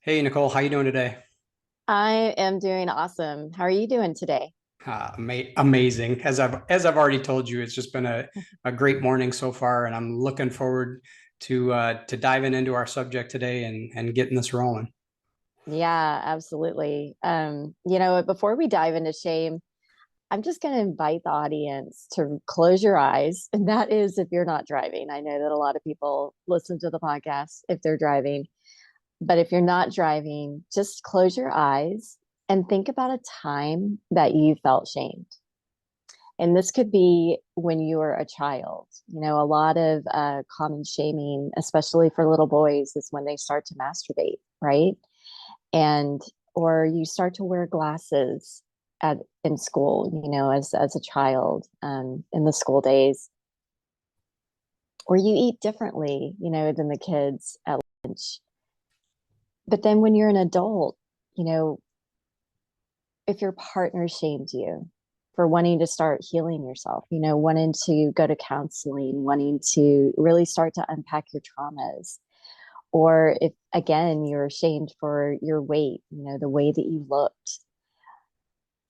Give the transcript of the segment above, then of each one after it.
Hey Nicole, how you doing today? I am doing awesome. How are you doing today? Amazing. As I've already told you, it's just been a great morning so far, and I'm looking forward to diving into our subject today and getting this rolling. Yeah, absolutely. Before we dive into shame, I'm just going to invite the audience to close your eyes. And that is if you're not driving. I know that a lot of people listen to the podcast if they're driving, but if you're not driving, just close your eyes and think about a time that you felt shamed. And this could be when you were a child. A lot of common shaming, especially for little boys, is when they start to masturbate, right? And or you start to wear glasses at in school, as a child, in the school days, or you eat differently, than the kids at lunch. But then when you're an adult, you know, if your partner shamed you for wanting to start healing yourself, wanting to go to counseling, wanting to really start to unpack your traumas, or if again you're shamed for your weight, the way that you looked,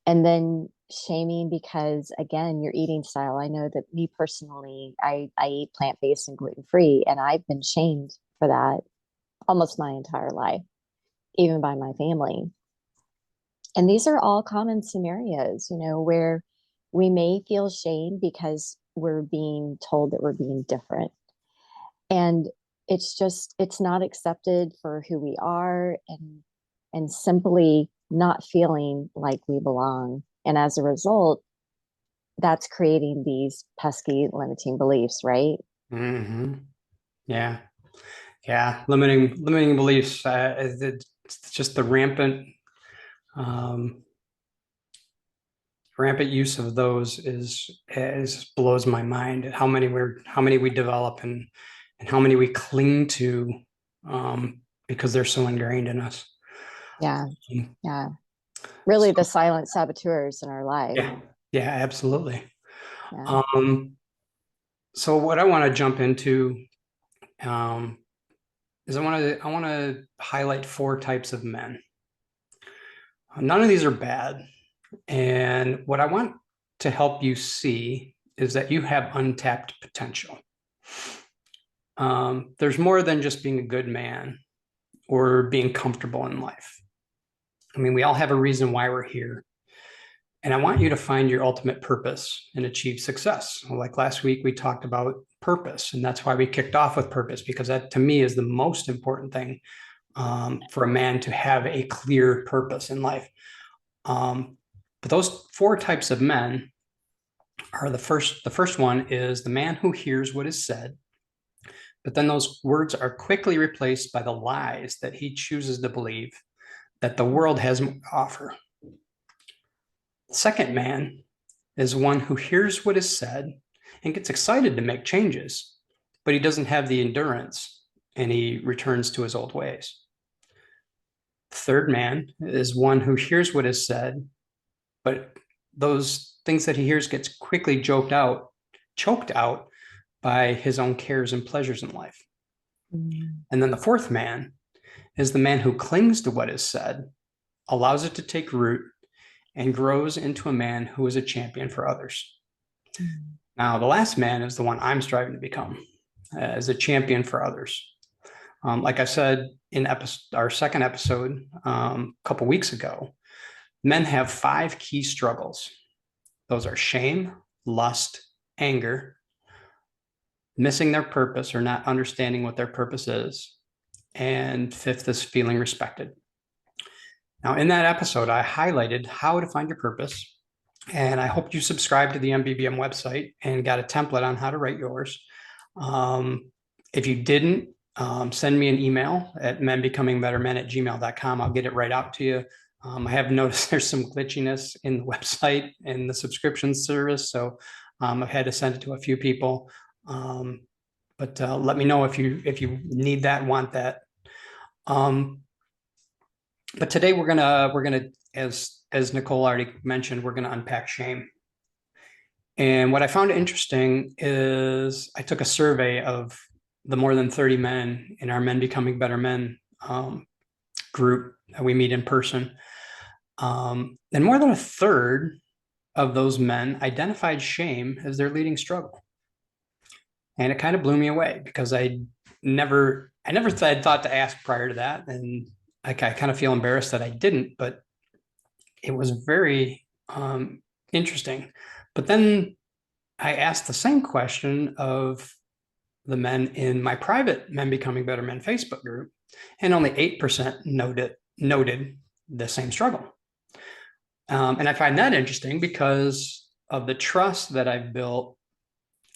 and then shaming because again your eating style. I know that me personally, I eat plant-based and gluten-free, and I've been shamed for that almost my entire life, even by my family. And these are all common scenarios, where we may feel shame because we're being told that we're being different. And it's not accepted for who we are, and simply not feeling like we belong. And as a result, that's creating these pesky limiting beliefs, right? hmm Yeah, yeah. Limiting beliefs. It's just the um, rampant use of those is blows my mind. How many we develop and how many we cling to because they're so ingrained in us. Yeah. Yeah. Really the So, silent saboteurs in our life. yeah, yeah, absolutely. Yeah. Um, so what I want to jump into um, is I want to highlight four types of men. None of these are bad, and what I want to help you see is that you have untapped potential. There's more than just being a good man or being comfortable in life. I mean, we all have a reason why we're here. And I want you to find your ultimate purpose and achieve success. Like last week, we talked about purpose, and that's why we kicked off with purpose, because that to me is the most important thing for a man to have a clear purpose in life. But those four types of men are the first one is the man who hears what is said, but then those words are quickly replaced by the lies that he chooses to believe that the world has to offer. The second man is one who hears what is said and gets excited to make changes, but he doesn't have the endurance and he returns to his old ways. The third man is one who hears what is said, but those things that he hears gets quickly choked out by his own cares and pleasures in life. Mm. And then the fourth man is the man who clings to what is said, allows it to take root, and grows into a man who is a champion for others. Mm. Now, the last man is the one I'm striving to become as a champion for others. Like I said in our second episode a couple weeks ago, men have five key struggles. Those are shame, lust, anger, missing their purpose or not understanding what their purpose is, and fifth is feeling respected. Now, in that episode, I highlighted how to find your purpose, and I hope you subscribe to the MBBM website and got a template on how to write yours. If you didn't, send me an email at menbecomingbettermen@gmail.com. I'll get it right out to you. I have noticed there's some glitchiness in the website and the subscription service, so I've had to send it to a few people. But let me know if you need that, want that. Um, but today we're gonna as Nicole already mentioned, we're gonna unpack shame. And what I found interesting is I took a survey of the more than 30 men in our Men Becoming Better Men group that we meet in person. And more than a third of those men identified shame as their leading struggle. And it kind of blew me away because I never had thought to ask prior to that. And I kind of feel embarrassed that I didn't, but it was very interesting. But then I asked the same question of the men in my private Men Becoming Better Men Facebook group, and only 8% noted the same struggle. And I find that interesting because of the trust that I've built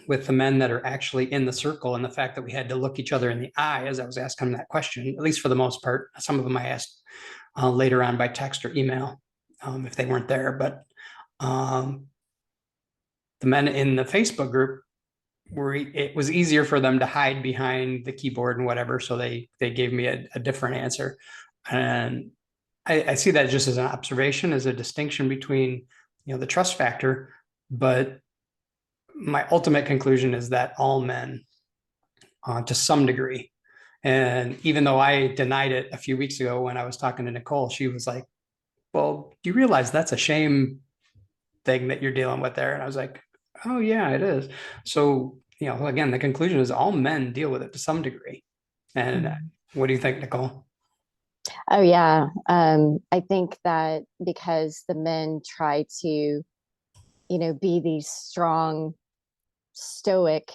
with the men that are actually in the circle, and the fact that we had to look each other in the eye as I was asking them that question, at least for the most part. Some of them I asked later on by text or email if they weren't there. But the men in the Facebook group, it was easier for them to hide behind the keyboard and whatever. So they gave me a different answer. And I see that just as an observation, as a distinction between, the trust factor. But my ultimate conclusion is that all men, to some degree, and even though I denied it a few weeks ago when I was talking to Nicole, she was like, well, do you realize that's a shame thing that you're dealing with there? And I was like, oh yeah, it is. So, again, the conclusion is all men deal with it to some degree. And what do you think, Nicole? Oh yeah. I think that because the men try to, be these strong, stoic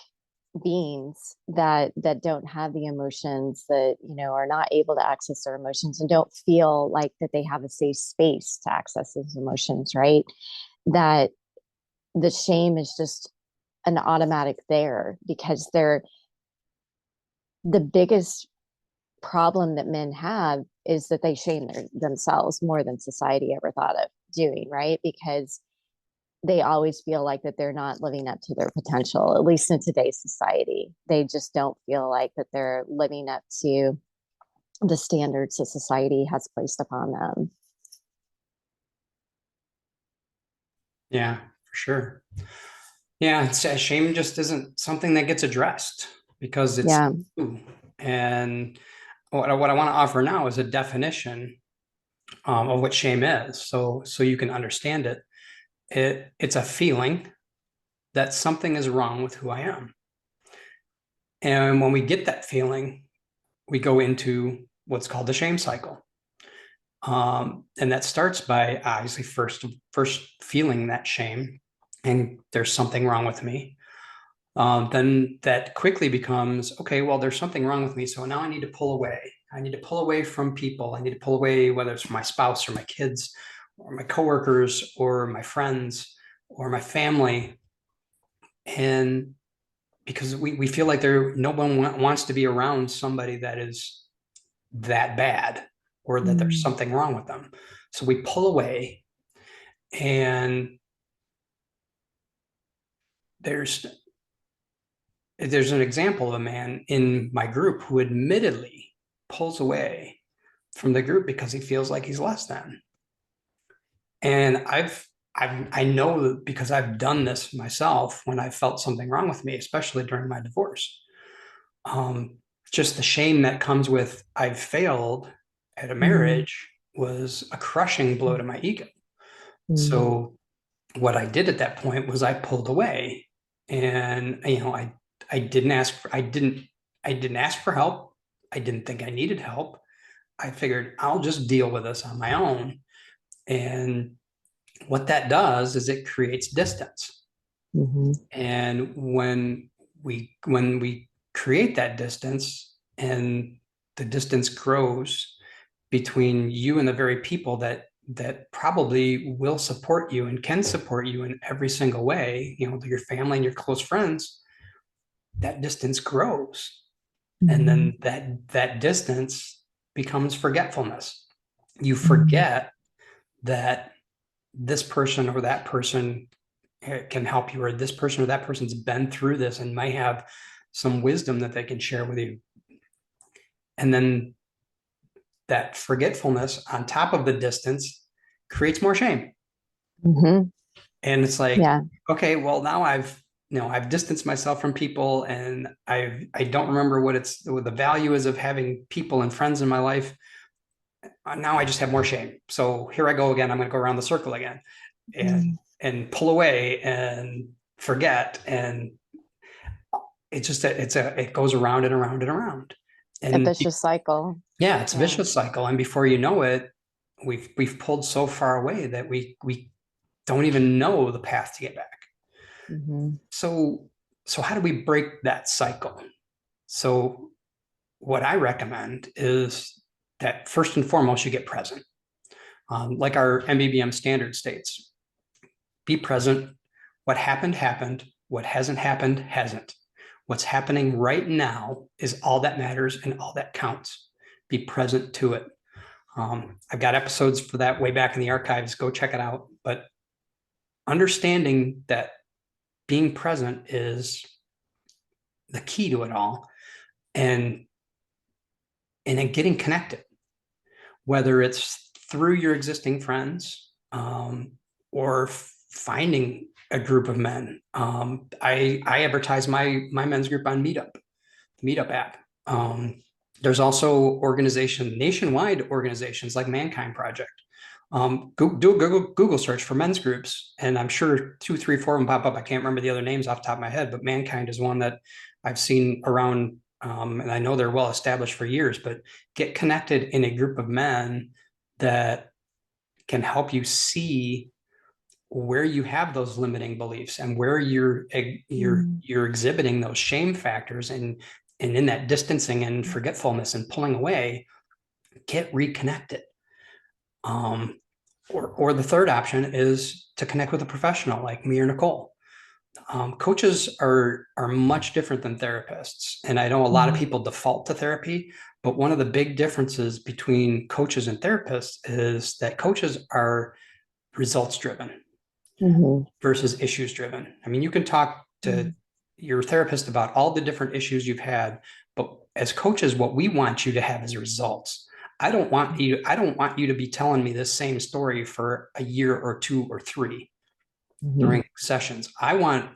beings that don't have the emotions, that are not able to access their emotions and don't feel like that they have a safe space to access those emotions, right? That the shame is just an automatic there, because they're the biggest problem that men have is that they shame themselves more than society ever thought of doing, right? Because they always feel like that they're not living up to their potential, at least in today's society. They just don't feel like that they're living up to the standards that society has placed upon them. Yeah, for sure. Yeah, shame just isn't something that gets addressed because it's Yeah. new. And what I want to offer now is a definition of what shame is, so you can understand it. It's a feeling that something is wrong with who I am. And when we get that feeling, we go into what's called the shame cycle. And that starts by obviously first feeling that shame, and there's something wrong with me. Then that quickly becomes, okay, well, there's something wrong with me. So now I need to pull away. I need to pull away from people. I need to pull away, whether it's from my spouse or my kids or my coworkers or my friends or my family. And because we feel like no one wants to be around somebody that is that bad, or that there's something wrong with them. So we pull away. And there's an example of a man in my group who admittedly pulls away from the group because he feels like he's less than. And I know, because I've done this myself when I felt something wrong with me, especially during my divorce. Just the shame that comes with I've failed at a marriage was a crushing blow to my ego. So what I did at that point was I pulled away, and I didn't ask for help. I didn't think I needed help. I figured I'll just deal with this on my own. And what that does is it creates distance. And when we create that distance, and the distance grows between you and the very people that probably will support you and can support you in every single way, your family and your close friends, that distance grows. And then that distance becomes forgetfulness. You forget that this person or that person can help you, or this person or that person's been through this and might have some wisdom that they can share with you. And then that forgetfulness on top of the distance creates more shame. And it's like, Yeah. okay, well, now I've distanced myself from people, and I don't remember what the value is of having people and friends in my life. Now I just have more shame. So here I go again. I'm going to go around the circle again Mm. and pull away and forget. And it goes around and around and around. A And vicious cycle. yeah, it's a Yeah. vicious cycle. And before you know it, we've pulled so far away that we don't even know the path to get back. Hmm. So how do we break that cycle? So what I recommend is that first and foremost, you get present. Like our MBBM standard states, be present. What happened, happened. What hasn't happened, hasn't. What's happening right now is all that matters and all that counts. Be present to it. I've got episodes for that way back in the archives. Go check it out. But understanding that being present is the key to it all, and then getting connected, whether it's through your existing friends, or finding a group of men. I advertise my men's group on the Meetup app. There's also nationwide organizations like Mankind Project. Do a Google search for men's groups, and I'm sure 2, 3, 4 of them pop up. I can't remember the other names off the top of my head, but Mankind is one that I've seen around, and I know they're well established for years. But get connected in a group of men that can help you see where you have those limiting beliefs and where you're exhibiting those shame factors, and in that distancing and forgetfulness and pulling away, get reconnected. Or the third option is to connect with a professional like me or Nicole. Coaches are much different than therapists, and I know a lot of people default to therapy. But one of the big differences between coaches and therapists is that coaches are results driven Hmm. versus issues driven. I mean, you can talk to your therapist about all the different issues you've had, but as coaches, what we want you to have is results. I don't want you to be telling me this same story for a year or 2 or 3 Hmm. during sessions. I want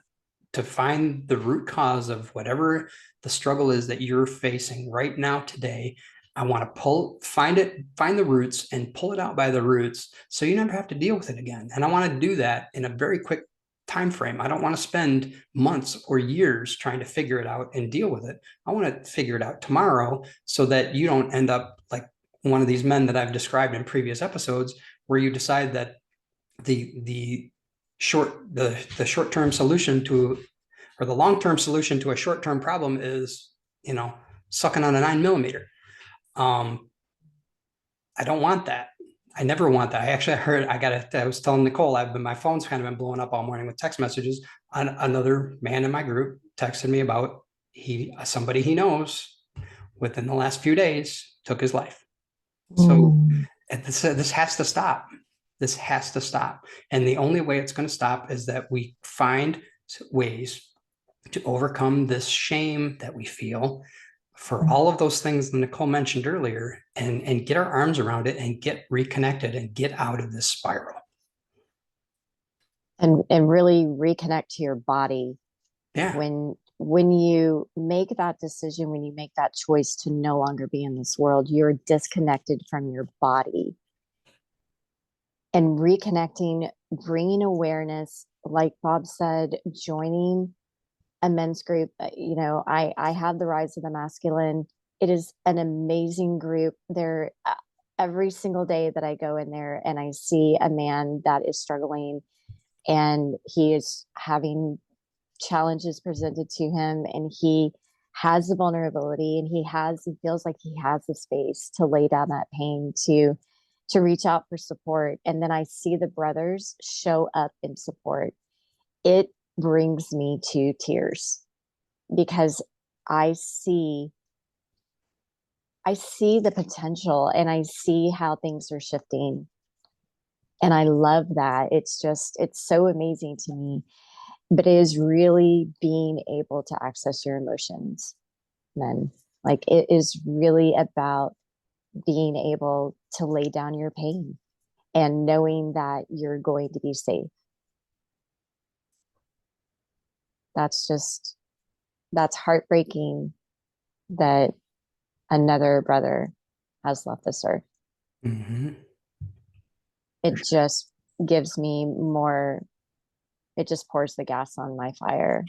to find the root cause of whatever the struggle is that you're facing right now today. I want to find the roots and pull it out by the roots so you never have to deal with it again. And I want to do that in a very quick time frame. I don't want to spend months or years trying to figure it out and deal with it. I want to figure it out tomorrow so that you don't end up like one of these men that I've described in previous episodes, where you decide that the the short-term solution to, or the long-term solution to a short-term problem is, sucking on a 9 millimeter. um I don't want that. I never want that. I actually heard, I was telling Nicole, my phone's kind of been blowing up all morning with text messages. Another man in my group texted me about somebody he knows within the last few days took his life. So this has to stop. This has to stop. And the only way it's going to stop is that we find ways to overcome this shame that we feel for all of those things that Nicole mentioned earlier, and get our arms around it and get reconnected and get out of this spiral. And really reconnect to your body. Yeah. When you make that decision, when you make that choice to no longer be in this world, you're disconnected from your body. And reconnecting, bringing awareness, like Bob said, joining a men's group. I have the Rise of the Masculine. It is an amazing group. There, every single day that I go in there and I see a man that is struggling and he is having challenges presented to him, and he has the vulnerability, and he feels like he has the space to lay down that pain, to reach out for support. And then I see the brothers show up in support. It brings me to tears because I see I see the potential and I see how things are shifting. And I love that. It's so amazing to me. But it is really being able to access your emotions, then. Like it is really about being able to lay down your pain and knowing that you're going to be safe. That's just, that's heartbreaking that another brother has left this earth. Hmm. It just gives me more, it just pours the gas on my fire.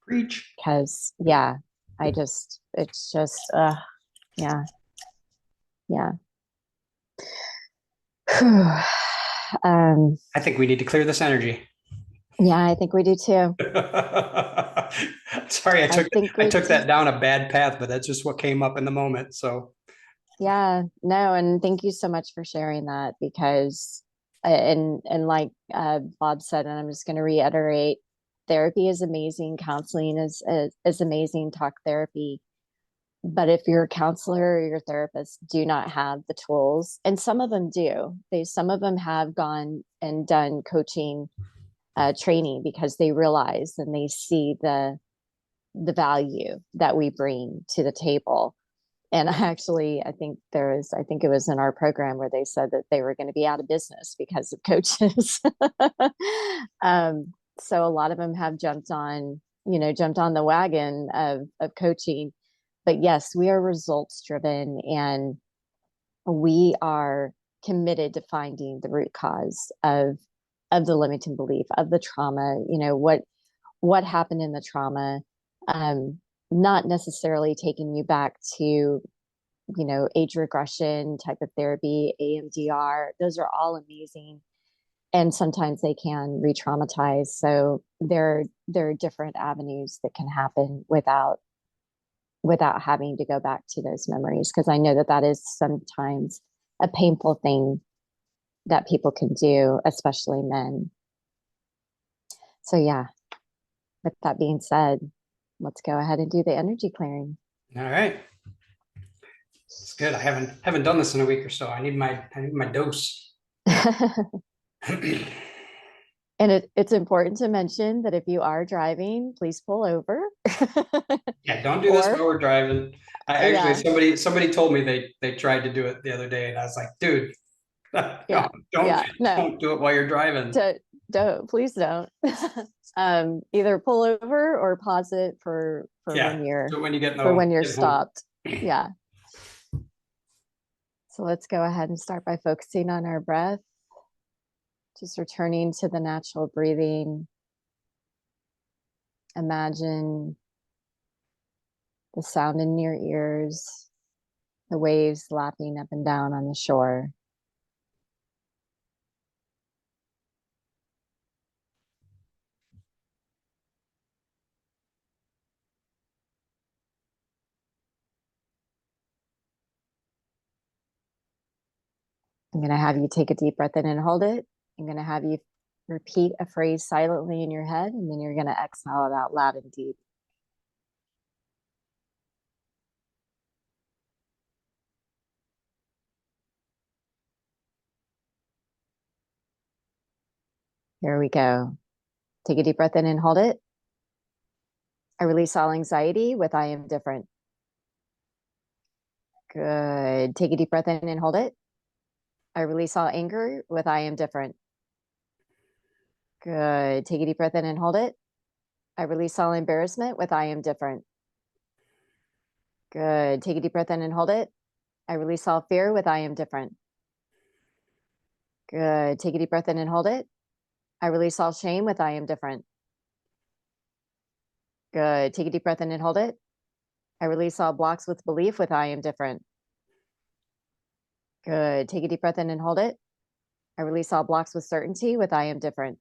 Preach. Because, yeah, it's just, yeah, yeah. um, I think we need to clear this energy. yeah, I think we do too. Sorry, I think I we took do. that down a bad path, but that's just what came up in the moment. So Yeah, no, and thank you so much for sharing that because, and like Bob said, and I'm just going to reiterate, therapy is amazing, counseling is amazing, talk therapy. But if your counselor or your therapist do not have the tools, and some of them do, some of them have gone and done coaching training because they realize and they see the value that we bring to the table. And actually, I think it was in our program where they said that they were going to be out of business because of coaches. um, so a lot of them have jumped on the wagon of coaching. But yes, we are results driven and we are committed to finding the root cause of the limiting belief, of the trauma, what happened in the trauma. um, Not necessarily taking you back to age regression type of therapy, AMDR. Those are all amazing, and sometimes they can re-traumatize. So there are different avenues that can happen without having to go back to those memories, because I know that that is sometimes a painful thing that people can do, especially men. So yeah, with that being said, let's go ahead and do the energy clearing. all right, it's good. I haven't done this in a week or so. I need my dose. And it's important to mention that if you are driving, please pull over. Yeah, don't do this Or, while we're driving. I actually yeah, somebody told me they tried to do it the other day, and I was like, dude, yeah, yeah, no, don't do it while you're driving. please don't. Either pull over or pause it Yeah, do it when you for when you're get home. stopped. Yeah. So let's go ahead and start by focusing on our breath, just returning to the natural breathing. Imagine the sound in your ears, the waves lapping up and down on the shore. I'm going to have you take a deep breath in and hold it. I'm going to have you repeat a phrase silently in your head, and then you're going to exhale it out loud and deep. Here we go. Take a deep breath in and hold it. I release all anxiety with I am different. Good. Take a deep breath in and hold it. I release all anger with I am different. Good. Take a deep breath in and hold it. I release all embarrassment with I am different. Good. Take a deep breath in and hold it. I release all fear with I am different. Good. Take a deep breath in and hold it. I release all shame with I am different. Good. Take a deep breath in and hold it. I release all blocks with belief with I am different. Good. Take a deep breath in and hold it. I release all blocks with certainty with I am different.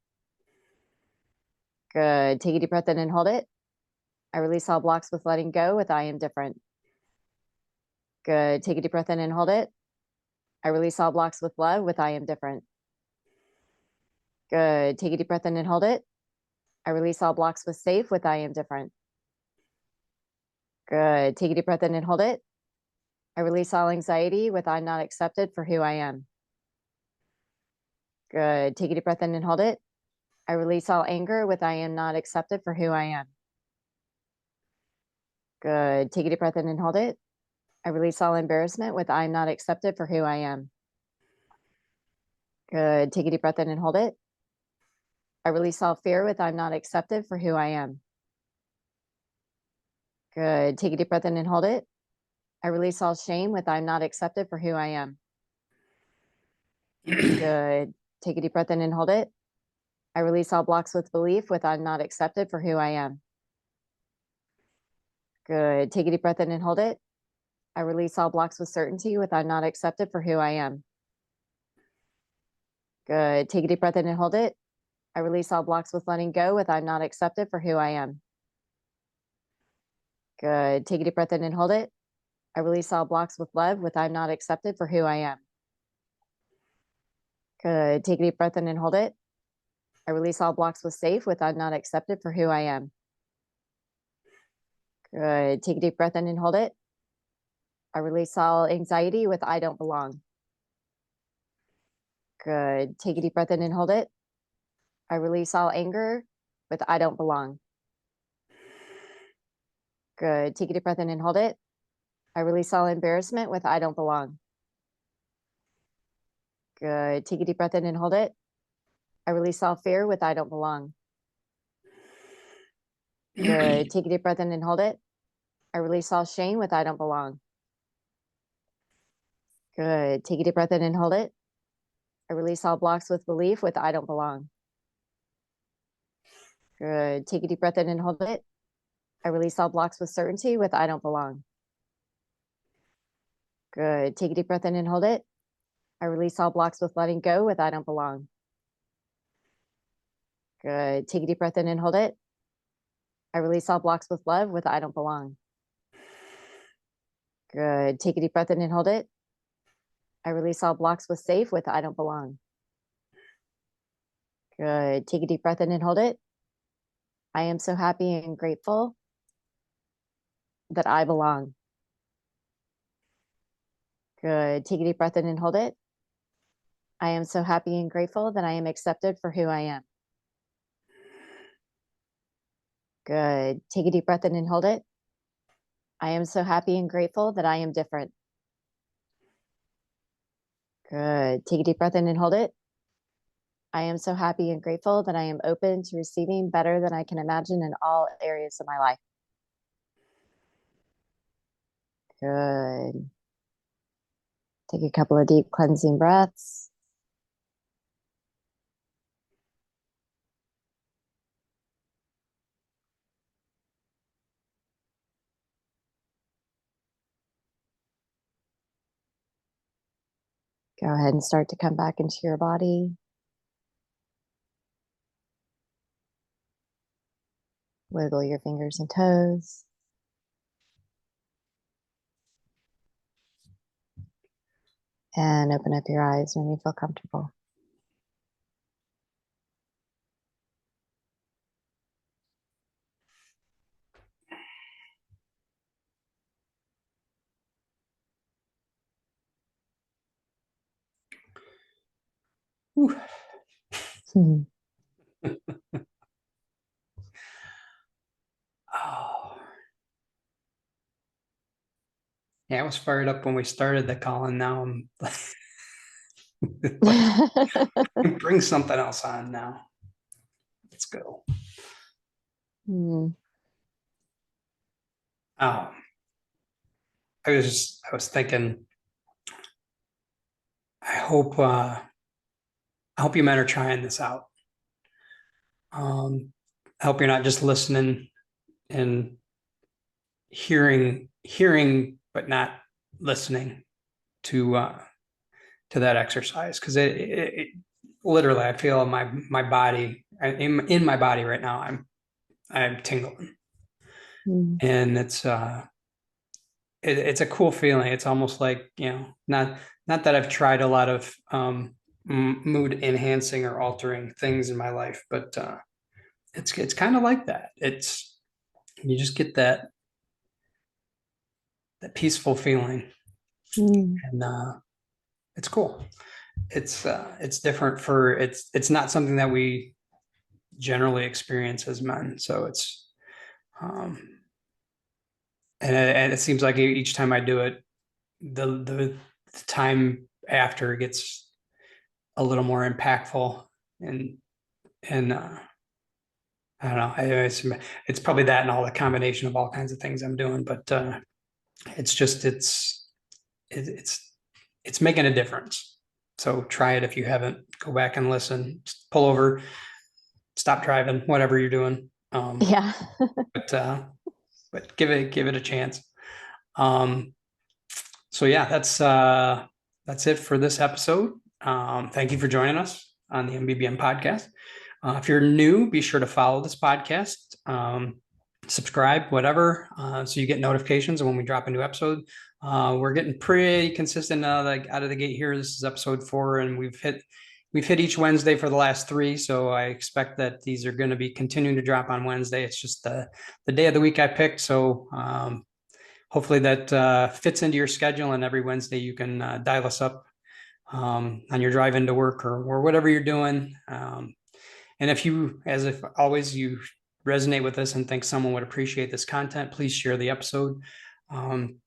Good. Take a deep breath in and hold it. I release all blocks with letting go with I am different. Good. Take a deep breath in and hold it. I release all blocks with love with I am different. Good. Take a deep breath in and hold it. I release all blocks with safe with I am different. Good. Take a deep breath in and hold it. I release all anxiety with I'm not accepted for who I am. Good. Take a deep breath in and hold it. I release all anger with I am not accepted for who I am. Good. Take a deep breath in and hold it. I release all embarrassment with I'm not accepted for who I am. Good. Take a deep breath in and hold it. I release all fear with I'm not accepted for who I am. Good. Take a deep breath in and hold it. I release all shame with I'm not accepted for who I am. Good. Take a deep breath in and hold it. I release all blocks with belief with I'm not accepted for who I am. Good. Take a deep breath in and hold it. I release all blocks with certainty with I'm not accepted for who I am. Good. Take a deep breath in and hold it. I release all blocks with letting go with I'm not accepted for who I am. Good. Take a deep breath in and hold it. I release all blocks with love with I'm not accepted for who I am. Good. Take a deep breath in and hold it. I release all blocks with safe with I'm not accepted for who I am. Good. Take a deep breath in and hold it. I release all anxiety with I don't belong. Good. Take a deep breath in and hold it. I release all anger with I don't belong. Good. Take a deep breath in and hold it. I release all embarrassment with I don't belong. Good. Take a deep breath in and hold it. I release all fear with I don't belong. Good. Take a deep breath in and hold it. I release all shame with I don't belong. Good. Take a deep breath in and hold it. I release all blocks with belief with I don't belong. Good. Take a deep breath in and hold it. I release all blocks with certainty with I don't belong. Good. Take a deep breath in and hold it. I release all blocks with letting go with I don't belong. Good. Take a deep breath in and hold it. I release all blocks with love with I don't belong. Good. Take a deep breath in and hold it. I release all blocks with safe with I don't belong. Good. Take a deep breath in and hold it. I am so happy and grateful that I belong. Good. Take a deep breath in and hold it. I am so happy and grateful that I am accepted for who I am. Good. Take a deep breath in and hold it. I am so happy and grateful that I am different. Good. Take a deep breath in and hold it. I am so happy and grateful that I am open to receiving better than I can imagine in all areas of my life. Good. Take a couple of deep cleansing breaths. Go ahead and start to come back into your body. Wiggle your fingers and toes. And open up your eyes when you feel comfortable. Whew. Oh, yeah, I was fired up when we started the call, and now I'm like, bring something else on now. Let's go. Hmm. Um, I was thinking, I hope you men are trying this out. I hope you're not just listening and hearing, but not listening to that exercise, because it literally, I feel my body in my body right now. I'm tingling, Hmm. and it's a cool feeling. It's almost like, not that I've tried a lot of mood enhancing or altering things in my life, but it's kind of like that. It's You just get that peaceful feeling, Hmm. and it's cool. It's different it's not something that we generally experience as men. So um, and it seems like each time I do it, the time after gets a little more impactful, and I don't know. It's probably that and all the combination of all kinds of things I'm doing, but it's just, it's making a difference. So try it. If you haven't, go back and listen, just pull over, stop driving, whatever you're doing. Yeah. But, give it a chance. Um, so yeah, that's it for this episode. Thank you for joining us on the MBBM podcast. If you're new, be sure to follow this podcast, subscribe, whatever, so you get notifications when we drop a new episode. We're getting pretty consistent out of the gate here. This is episode 4, and we've hit each Wednesday for the last 3. So I expect that these are going to be continuing to drop on Wednesday. It's just the day of the week I picked. So hopefully that fits into your schedule, and every Wednesday you can dial us up on your drive into work or whatever you're doing. And if you, as if always, you resonate with us and think someone would appreciate this content, please share the episode. And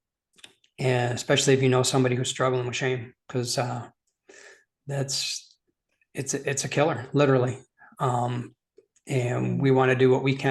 especially if you know somebody who's struggling with shame, because it's a killer, literally. And we want to do what we can